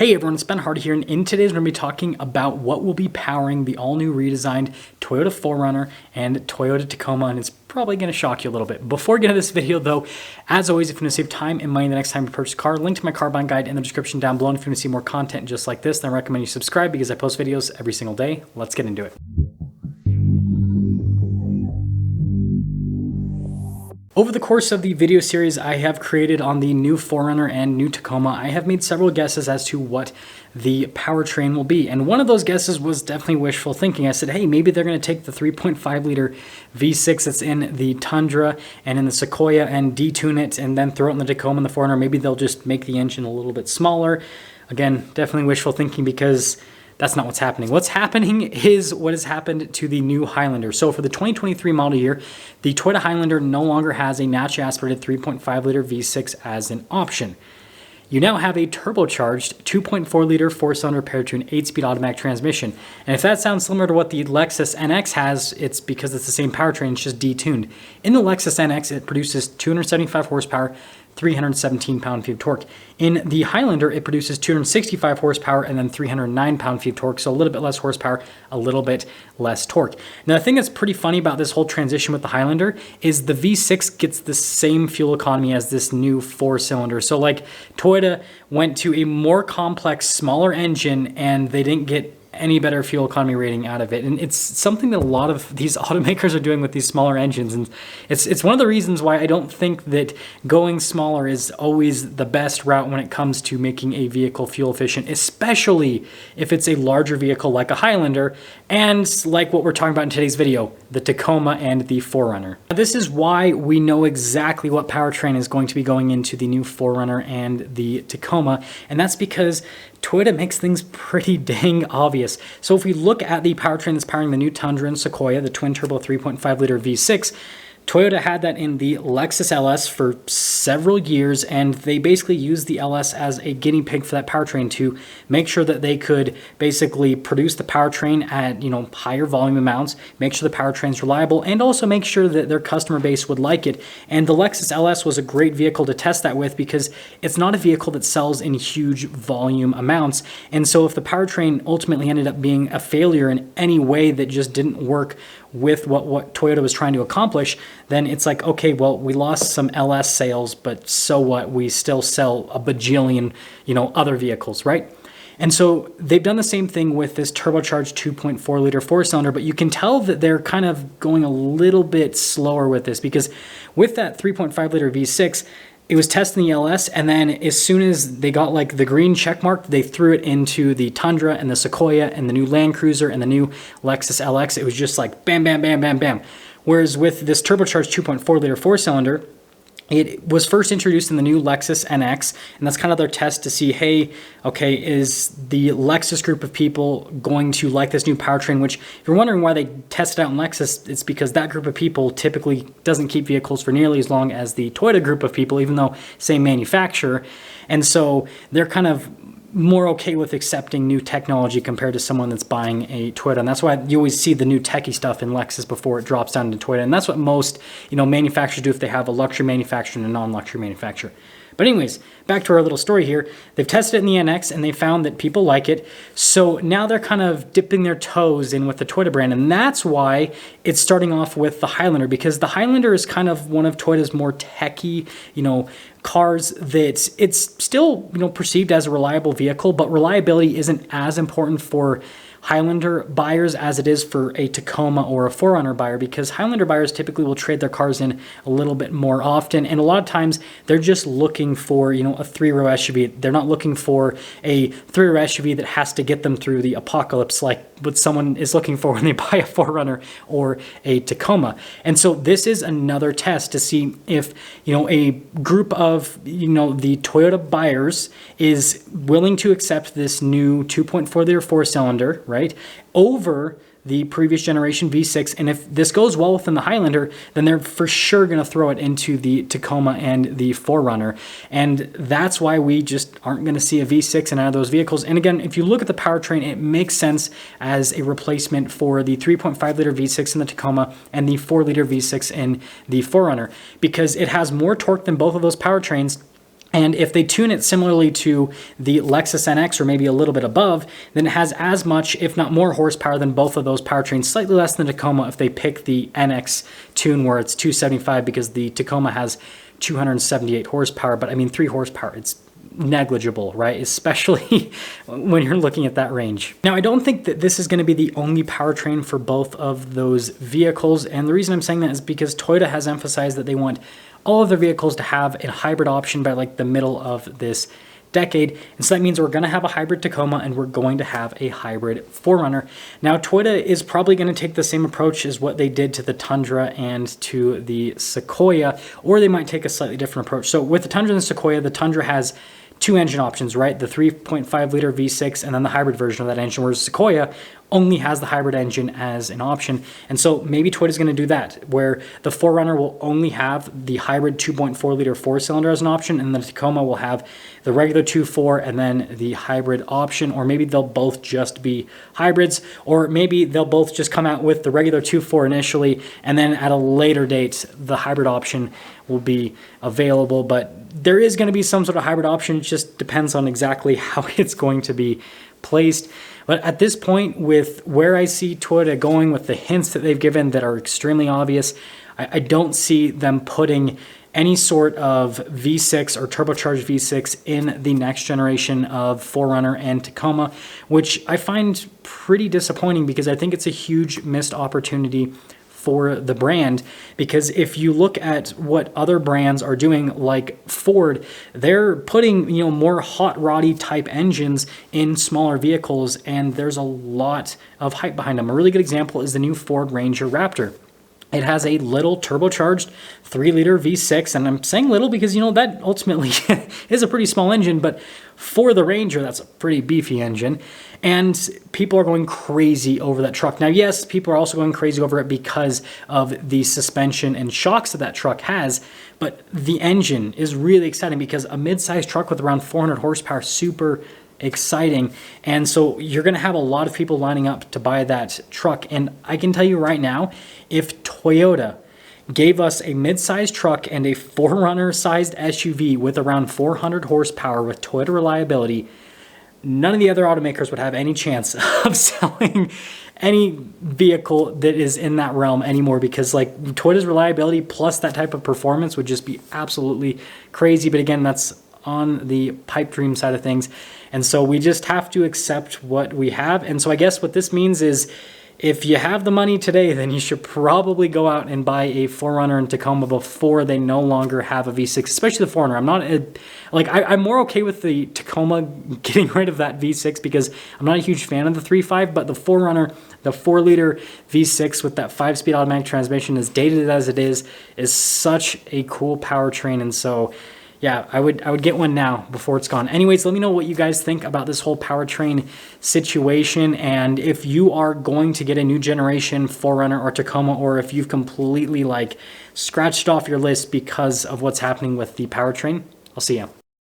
Hey everyone, it's Ben Hardy here, and in today's we're going to be talking about what will be powering the all-new redesigned Toyota 4Runner and Toyota Tacoma, and it's probably going to shock you a little bit. Before we get into this video though, as always, if you want to save time and money the next time you purchase a car, link to my car buying guide in the description down below, and if you want to see more content just like this, then I recommend you subscribe because I post videos every single day. Let's get into it. Over the course of the video series I have created on the new 4Runner and new Tacoma, I have made several guesses as to what the powertrain will be. And one of those guesses was definitely wishful thinking. I said, hey, maybe they're going to take the 3.5 liter V6 that's in the Tundra and in the Sequoia and detune it and then throw it in the Tacoma and the 4Runner. Maybe they'll just make the engine a little bit smaller. Again, definitely wishful thinking because that's not what's happening. What's happening is what has happened to the new Highlander. So for the 2023 model year, the Toyota Highlander no longer has a naturally aspirated 3.5 liter V6 as an option. You now have a turbocharged 2.4 liter 4-cylinder paired to an 8-speed automatic transmission. And if that sounds similar to what the Lexus NX has, it's because it's the same powertrain, it's just detuned. In the Lexus NX, it produces 275 horsepower, 317 pound-feet of torque. In the Highlander, it produces 265 horsepower and then 309 pound-feet of torque, so a little bit less horsepower, a little bit less torque. Now, the thing that's pretty funny about this whole transition with the Highlander is the V6 gets the same fuel economy as this new 4-cylinder. So like Toyota went to a more complex, smaller engine and they didn't get any better fuel economy rating out of it. And it's something that a lot of these automakers are doing with these smaller engines. And it's one of the reasons why I don't think that going smaller is always the best route when it comes to making a vehicle fuel efficient, especially if it's a larger vehicle like a Highlander and like what we're talking about in today's video, the Tacoma and the 4Runner. This is why we know exactly what powertrain is going to be going into the new 4Runner and the Tacoma, and that's because Toyota makes things pretty dang obvious. So if we look at the powertrain that's powering the new Tundra and Sequoia, the twin-turbo 3.5 liter V6, Toyota had that in the Lexus LS for several years, and they basically used the LS as a guinea pig for that powertrain to make sure that they could basically produce the powertrain at, higher volume amounts, make sure the powertrain's reliable, and also make sure that their customer base would like it. And the Lexus LS was a great vehicle to test that with because it's not a vehicle that sells in huge volume amounts. And so if the powertrain ultimately ended up being a failure in any way that just didn't work with what Toyota was trying to accomplish, then it's like, okay, well, we lost some LS sales, but so what? We still sell a bajillion, other vehicles, right? And so they've done the same thing with this turbocharged 2.4 liter 4-cylinder, but you can tell that they're kind of going a little bit slower with this because with that 3.5 liter V6, it was testing the LS, and then as soon as they got like the green check mark, they threw it into the Tundra and the Sequoia and the new Land Cruiser and the new Lexus LX. It was just like bam, bam, bam, bam, bam. Whereas with this turbocharged 2.4 liter 4-cylinder, it was first introduced in the new Lexus NX, and that's kind of their test to see, hey, okay, is the Lexus group of people going to like this new powertrain? Which, if you're wondering why they tested out in Lexus, it's because that group of people typically doesn't keep vehicles for nearly as long as the Toyota group of people, even though same manufacturer. And so they're kind of more okay with accepting new technology compared to someone that's buying a Toyota. And that's why you always see the new techie stuff in Lexus before it drops down to Toyota. And that's what most, manufacturers do if they have a luxury manufacturer and a non-luxury manufacturer. But anyways, back to our little story here. They've tested it in the NX and they found that people like it. So now they're kind of dipping their toes in with the Toyota brand. And that's why it's starting off with the Highlander, because the Highlander is kind of one of Toyota's more techie, cars that it's still, perceived as a reliable vehicle, but reliability isn't as important for Highlander buyers as it is for a Tacoma or a 4Runner buyer, because Highlander buyers typically will trade their cars in a little bit more often, and a lot of times they're just looking for a three-row SUV. They're not looking for a three-row SUV that has to get them through the apocalypse like what someone is looking for when they buy a 4Runner or a Tacoma. And so this is another test to see if a group of the Toyota buyers is willing to accept this new 2.4 liter 4-cylinder, right, over the previous generation V6. And if this goes well within the Highlander, then they're for sure going to throw it into the Tacoma and the 4Runner. And that's why we just aren't going to see a V6 in either of those vehicles. And again, if you look at the powertrain, it makes sense as a replacement for the 3.5 liter V6 in the Tacoma and the 4 liter V6 in the 4Runner, because it has more torque than both of those powertrains. And if they tune it similarly to the Lexus NX or maybe a little bit above, then it has as much, if not more horsepower than both of those powertrains, slightly less than Tacoma if they pick the NX tune where it's 275, because the Tacoma has 278 horsepower, but I mean 3 horsepower, it's negligible, right? Especially when you're looking at that range. Now, I don't think that this is going to be the only powertrain for both of those vehicles, and the reason I'm saying that is because Toyota has emphasized that they want all of their vehicles to have a hybrid option by like the middle of this decade. And so that means we're going to have a hybrid Tacoma and we're going to have a hybrid 4Runner. Now, Toyota is probably going to take the same approach as what they did to the Tundra and to the Sequoia, or they might take a slightly different approach. So with the Tundra and the Sequoia, the Tundra has 2 engine options, right? The 3.5 liter V6 and then the hybrid version of that engine, whereas Sequoia only has the hybrid engine as an option. And so maybe Toyota's going to do that, where the 4Runner will only have the hybrid 2.4 liter 4-cylinder as an option, and the Tacoma will have the regular 2.4 and then the hybrid option, or maybe they'll both just be hybrids, or maybe they'll both just come out with the regular 2.4 initially, and then at a later date, the hybrid option will be available. But there is going to be some sort of hybrid option. It just depends on exactly how it's going to be placed. But at this point, with where I see Toyota going, with the hints that they've given that are extremely obvious, I don't see them putting any sort of V6 or turbocharged V6 in the next generation of 4Runner and Tacoma, which I find pretty disappointing because I think it's a huge missed opportunity for the brand. Because if you look at what other brands are doing, like Ford, they're putting, you know, more hot roddy type engines in smaller vehicles, and there's a lot of hype behind them. A really good example is the new Ford Ranger Raptor. It has a little turbocharged 3-liter V6, and I'm saying little because, you know, that ultimately is a pretty small engine, but for the Ranger, that's a pretty beefy engine, and people are going crazy over that truck. Now, yes, people are also going crazy over it because of the suspension and shocks that that truck has, but the engine is really exciting because a mid-sized truck with around 400 horsepower, super exciting. And so you're going to have a lot of people lining up to buy that truck. And I can tell you right now, if Toyota gave us a mid-sized truck and a 4Runner sized SUV with around 400 horsepower with Toyota reliability, none of the other automakers would have any chance of selling any vehicle that is in that realm anymore, because like Toyota's reliability plus that type of performance would just be absolutely crazy. But again, that's on the pipe dream side of things. And so we just have to accept what we have. And so I guess what this means is if you have the money today, then you should probably go out and buy a 4Runner and Tacoma before they no longer have a V6, especially the 4Runner. I'm not I'm more okay with the Tacoma getting rid of that V6 because I'm not a huge fan of the 3.5, but the 4Runner, the 4-liter V6 with that 5-speed automatic transmission, as dated as it is such a cool powertrain. And so yeah, I would get one now before it's gone. Anyways, let me know what you guys think about this whole powertrain situation, and if you are going to get a new generation 4Runner or Tacoma, or if you've completely like scratched off your list because of what's happening with the powertrain. I'll see ya.